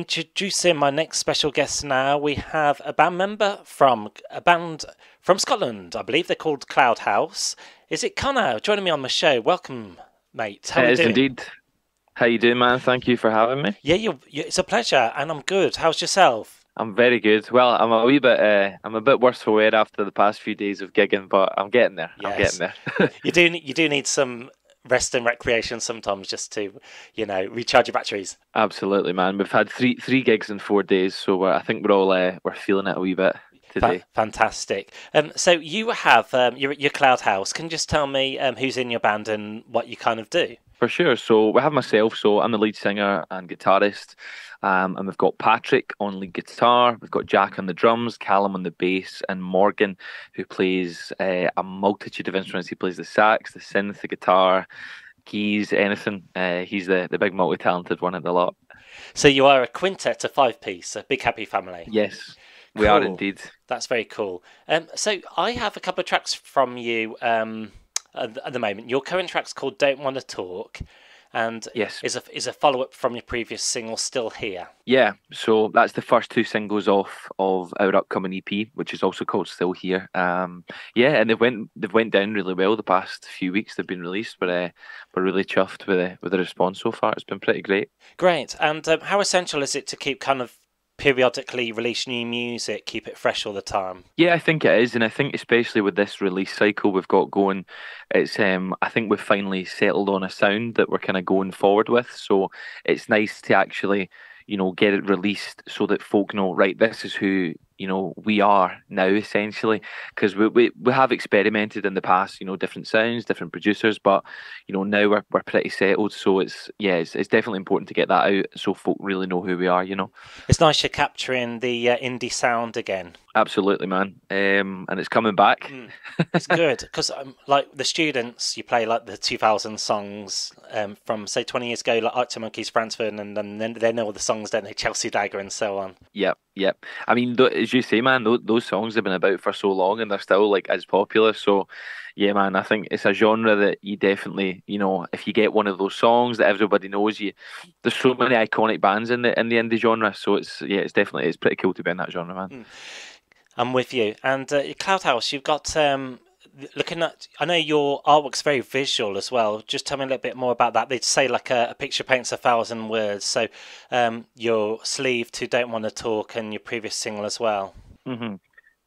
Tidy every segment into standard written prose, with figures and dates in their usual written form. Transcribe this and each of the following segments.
Introducing my next special guest now, we have a band member from a band from Scotland. I believe they're called Cloud House. Is it Conor joining me on the show? Welcome, mate. How are It you is doing? indeed. How you doing, man? Thank you for having me. Yeah, it's a pleasure, and I'm good. How's yourself? I'm very good. Well, I'm a bit worse for wear after the past few days of gigging, but I'm getting there. I'm getting Yes, there. you do need some rest and recreation sometimes just to, recharge your batteries. Absolutely, man. We've had three gigs in 4 days, so I think we're feeling it a wee bit today. Fantastic. So you have your Cloud House. Can you just tell me who's in your band and what you kind of do? For sure. So we have myself, so I'm the lead singer and guitarist. And we've got Patrick on lead guitar, we've got Jack on the drums, Callum on the bass, and Morgan, who plays a multitude of instruments. He plays the sax, the synth, the guitar, keys, anything. He's the big multi-talented one of the lot. So you are a quintet, a five-piece, a big happy family. Yes, we are Cool. indeed. That's very cool. So I have a couple of tracks from you at the moment. Your current track's called "Don't Want to Talk," and Yes. is a follow up from your previous single, "Still Here." Yeah, so that's the first two singles off of our upcoming EP, which is also called Still Here. Yeah, and they've went down really well the past few weeks. They've been released, but we're really chuffed with the response so far. It's been pretty great. Great. And how essential is it to keep kind of periodically release new music, keep it fresh all the time? Yeah, I think it is, and I think especially with this release cycle we've got going, it's I think we've finally settled on a sound that we're kind of going forward with. So it's nice to actually, get it released so that folk know, right, this is who, we are now essentially, because we have experimented in the past, different sounds, different producers, but now we're pretty settled. So it's definitely important to get that out so folk really know who we are. It's nice you're capturing the indie sound again. Absolutely, man. And it's coming back. Mm. It's good because, like the students, you play like the 2000 songs from say 20 years ago, like Arctic Monkeys, Franz Ferdinand, and then they know all the songs, don't they? Chelsea Dagger and so on. Yep, yep. I mean, as you say, man, those songs have been about for so long and they're still like as popular. So, yeah, man, I think it's a genre that you definitely, if you get one of those songs that everybody knows, there's so many iconic bands in the indie genre. So it's pretty cool to be in that genre, man. Mm. I'm with you. And your Cloud House, you've got looking at. I know your artwork's very visual as well. Just tell me a little bit more about that. They'd say like a picture paints a thousand words. So your sleeve to "Don't Want to Talk" and your previous single as well. hmm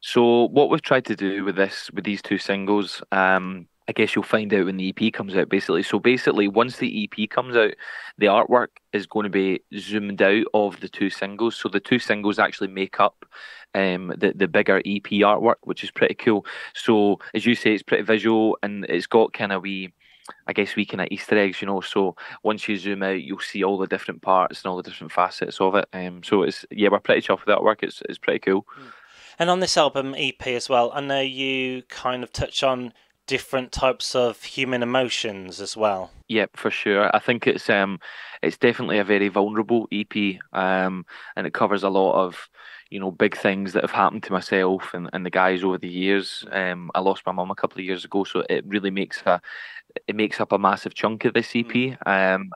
So what we've tried to do with these two singles, I guess you'll find out when the EP comes out, basically. So basically, once the EP comes out, the artwork is going to be zoomed out of the two singles. So the two singles actually make up the bigger EP artwork, which is pretty cool. So as you say, it's pretty visual and it's got kind of I guess we kind of Easter eggs. So once you zoom out, you'll see all the different parts and all the different facets of it. So we're pretty chuffed with that work. It's pretty cool. And on this album EP as well, I know you kind of touch on different types of human emotions as well. Yep, for sure. I think it's definitely a very vulnerable EP, and it covers a lot of big things that have happened to myself and the guys over the years. I lost my mum a couple of years ago, so it makes up a massive chunk of this Mm. EP.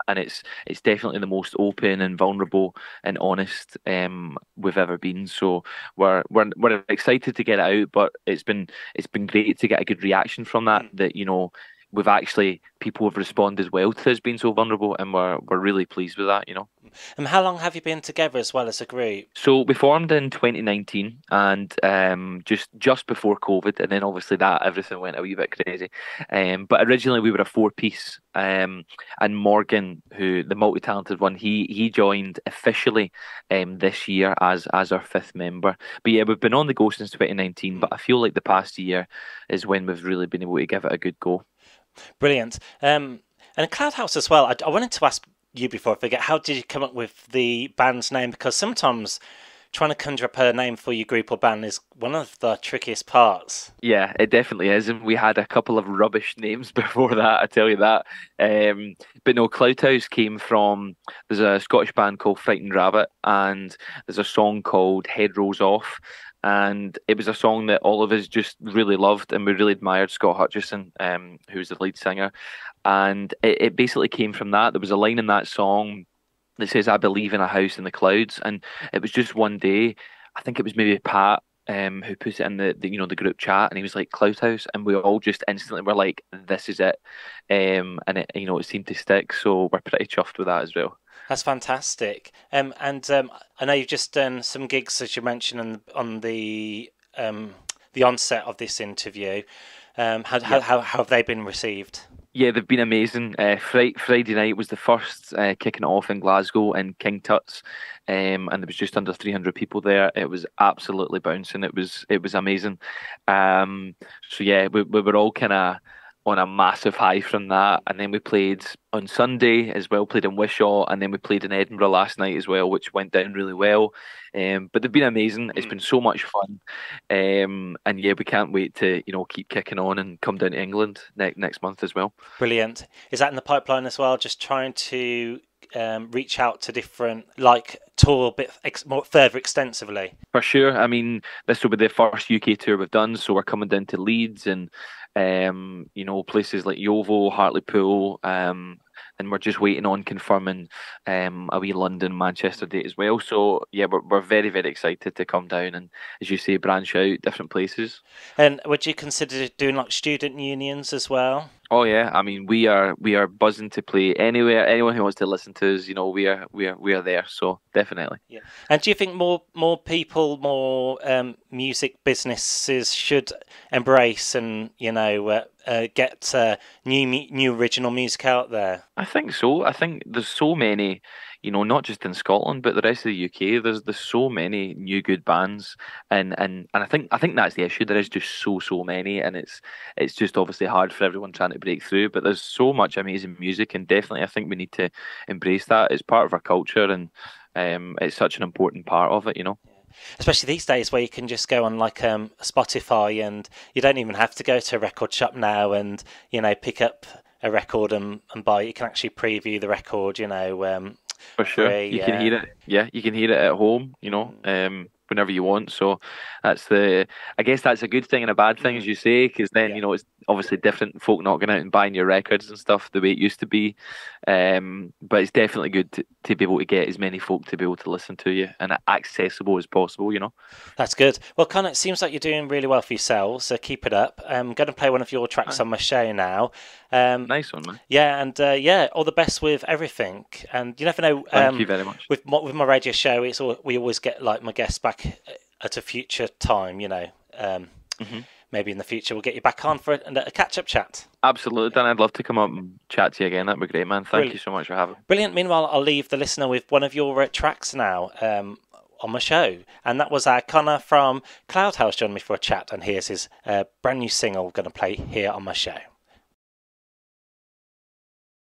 And it's definitely the most open and vulnerable and honest we've ever been. So we're excited to get it out, but it's been great to get a good reaction from that. Mm. That we've actually people have responded well to us being so vulnerable, and we're really pleased with that. And how long have you been together as well as a group? So we formed in 2019, and just before COVID, and then obviously that everything went a wee bit crazy. But originally we were a four-piece, and Morgan, who the multi-talented one, he joined officially this year as our fifth member. But yeah, we've been on the go since 2019, Mm. but I feel like the past year is when we've really been able to give it a good go. Brilliant. And Cloud House as well. I wanted to ask you before I forget, how did you come up with the band's name? Because sometimes trying to conjure up a name for your group or band is one of the trickiest parts. Yeah, it definitely is, and we had a couple of rubbish names before that. I tell you that. But no, Cloudhouse came from. There's a Scottish band called Frightened Rabbit, and there's a song called Head Rolls Off, and it was a song that all of us just really loved, and we really admired Scott Hutchison, who's the lead singer, and it basically came from that. There was a line in that song that says "I believe in a house in the clouds," and it was just one day. I think it was maybe Pat who put it in the group chat, and he was like "Cloud House," and we all just instantly were like, "This is it," and it seemed to stick. So we're pretty chuffed with that as well. That's fantastic. And I know you've just done some gigs, as you mentioned, on the onset of this interview. Yeah. How have they been received? Yeah, they've been amazing. Friday night was the first kicking it off in Glasgow in King Tut's, and there was just under 300 people there. It was absolutely bouncing. It was amazing. So yeah, we were all kind of on a massive high from that, and then we played on Sunday as well. Played in Wishaw, and then we played in Edinburgh last night as well, which went down really well. But they've been amazing. It's been so much fun. And yeah, we can't wait to keep kicking on and come down to England next month as well. Brilliant. Is that in the pipeline as well? Just trying to reach out to different, like tour a bit more further extensively. For sure. I mean, this will be the first UK tour we've done, so we're coming down to Leeds and places like Yeovil, Hartlepool, and we're just waiting on confirming a wee London, Manchester date as well. So yeah, we're very, very excited to come down and, as you say, branch out different places. And would you consider doing like student unions as well? Oh yeah, I mean we are buzzing to play anywhere. Anyone who wants to listen to us, we are there. So definitely. Yeah. And do you think more people, more music businesses should embrace and get new original music out there? I think so. I think there's so many, not just in Scotland, but the rest of the UK. There's so many new good bands, and I think that's the issue. There is just so many, and it's just obviously hard for everyone trying to break through. But there's so much amazing music, and definitely I think we need to embrace that. It's part of our culture, and it's such an important part of it. Especially these days where you can just go on like Spotify and you don't even have to go to a record shop now and pick up a record and buy it. You can actually preview the record, For sure. free. You can hear it. Yeah, you can hear it at home, whenever you want. So I guess that's a good thing and a bad thing, as you say, because then, Yeah. it's obviously different folk not going out and buying your records and stuff the way it used to be. But it's definitely good to be able to get as many folk to be able to listen to you and accessible as possible. That's good. Well, Connor, it seems like you're doing really well for yourselves, so keep it up. I'm going to play one of your tracks Ah, on my show now. Um, nice one, man. yeah, and all the best with everything. And you never know, Thank you very much. with my radio show, we always get like my guests back at a future time. Hmm. Maybe in the future we'll get you back on for a catch-up chat. Absolutely, Dan. I'd love to come up and chat to you again. That'd be great, man. Thank Brilliant. you so much for having me. Brilliant. Meanwhile, I'll leave the listener with one of your tracks now on my show. And that was Connor from Cloud House joining me for a chat. And here's his brand new single we're going to play here on my show.